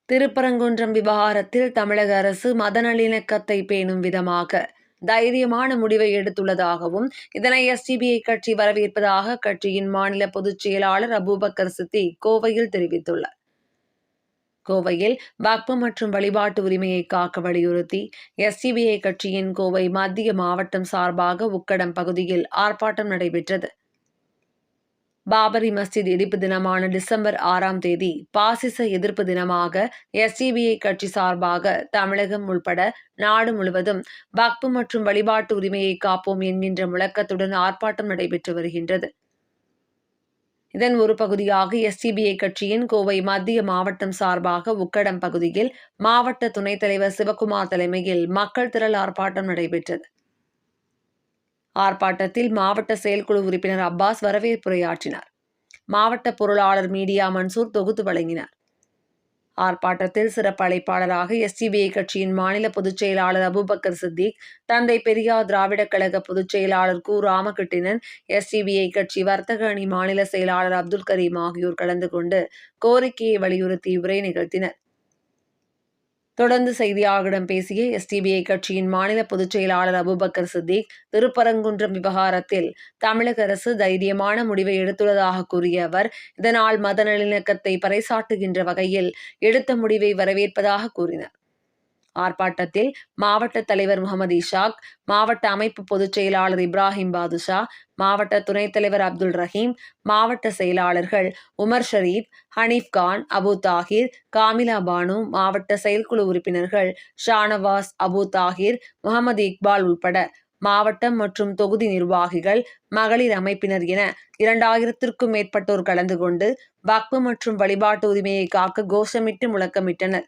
திருப்பரங்குன்றம் விவகாரத்தில் தமிழக அரசு மத நல்லிணக்கத்தை பேணும் விதமாக தைரியமான முடிவை எடுத்துள்ளதாகவும் இதனை எஸ்டிபிஐ கட்சி வரவேற்பதாக கட்சியின் மாநில பொதுச் செயலாளர் அபூபக்கர் சித்திக் கோவையில் தெரிவித்துள்ளார். கோவையில் வக்ஃபு மற்றும் வழிபாட்டு உரிமையை காக்க வலியுறுத்தி எஸ்டிபிஐ கட்சியின் கோவை மத்திய மாவட்டம் சார்பாக உக்கடம் பகுதியில் ஆர்ப்பாட்டம் நடைபெற்றது. பாபரி மஸ்ஜித் இடிப்பு தினமான டிசம்பர் 6ஆம் தேதி பாசிச எதிர்ப்பு தினமாக எஸ்டிபிஐ கட்சி சார்பாக தமிழகம் உள்பட நாடு முழுவதும் வக்ஃபு மற்றும் வழிபாட்டு உரிமையை காப்போம் என்கின்ற முழக்கத்துடன் ஆர்ப்பாட்டம் நடைபெற்று வருகின்றது. இதன் ஒரு பகுதியாக எஸ்டிபிஐ கட்சியின் கோவை மத்திய மாவட்டம் சார்பாக உக்கடம் பகுதியில் மாவட்ட துணைத் தலைவர் சிவக்குமார் தலைமையில் மக்கள் திரள் ஆர்ப்பாட்டம் நடைபெற்றது. ஆர்ப்பாட்டத்தில் மாவட்ட செயற்குழு உறுப்பினர் அப்பாஸ் வரவேற்புரையாற்றினார். மாவட்ட பொருளாளர் மீடியா மன்சூர் தொகுத்து வழங்கினார். ஆர்ப்பாட்டத்தில் சிறப்பு அழைப்பாளராக எஸ்டிபிஐ கட்சியின் மாநில பொதுச் செயலாளர் அபூபக்கர் சித்திக், தந்தை பெரியார் திராவிடர் கழக பொதுச் செயலாளர் கு. ராமகிருட்டிணன், எஸ்டிபிஐ கட்சி வர்த்தக அணி மாநில செயலாளர் அப்துல் கரீம் ஆகியோர் கலந்து கொண்டு கோரிக்கையை வலியுறுத்தி உரை நிகழ்த்தினர். தொடர்ந்து செய்தியாளர்களிடம் பேசிய எஸ்டிபிஐ கட்சியின் மாநில பொதுச் செயலாளர் அபூபக்கர் சித்திக், திருப்பரங்குன்றம் விவகாரத்தில் தமிழக அரசு தைரியமான முடிவை எடுத்துள்ளதாக கூறிய அவர், இதனால் மத நல்லிணக்கத்தை பறைசாற்றுகின்ற வகையில் எடுத்த முடிவை வரவேற்பதாக கூறினார். ஆர்ப்பாட்டத்தில் மாவட்ட தலைவர் முகமது இஷாக், மாவட்ட அமைப்பு பொதுச் செயலாளர் இப்ராஹிம் பாதுஷா, மாவட்ட துணைத் தலைவர் அப்துல் ரஹீம், மாவட்ட செயலாளர்கள் உமர் ஷரீப், ஹனீப் கான், அபு தாஹிர், காமிலா பானு, மாவட்ட செயற்குழு உறுப்பினர்கள் ஷானவாஸ், அபு தாஹிர், முகமது இக்பால் உள்பட மாவட்டம் மற்றும் தொகுதி நிர்வாகிகள், மகளிர் அமைப்பினர் என 2000த்திற்கும் மேற்பட்டோர் கலந்து கொண்டு வக்ஃபு மற்றும் வழிபாட்டு உரிமையை காக்க கோஷமிட்டு முழக்கமிட்டனர்.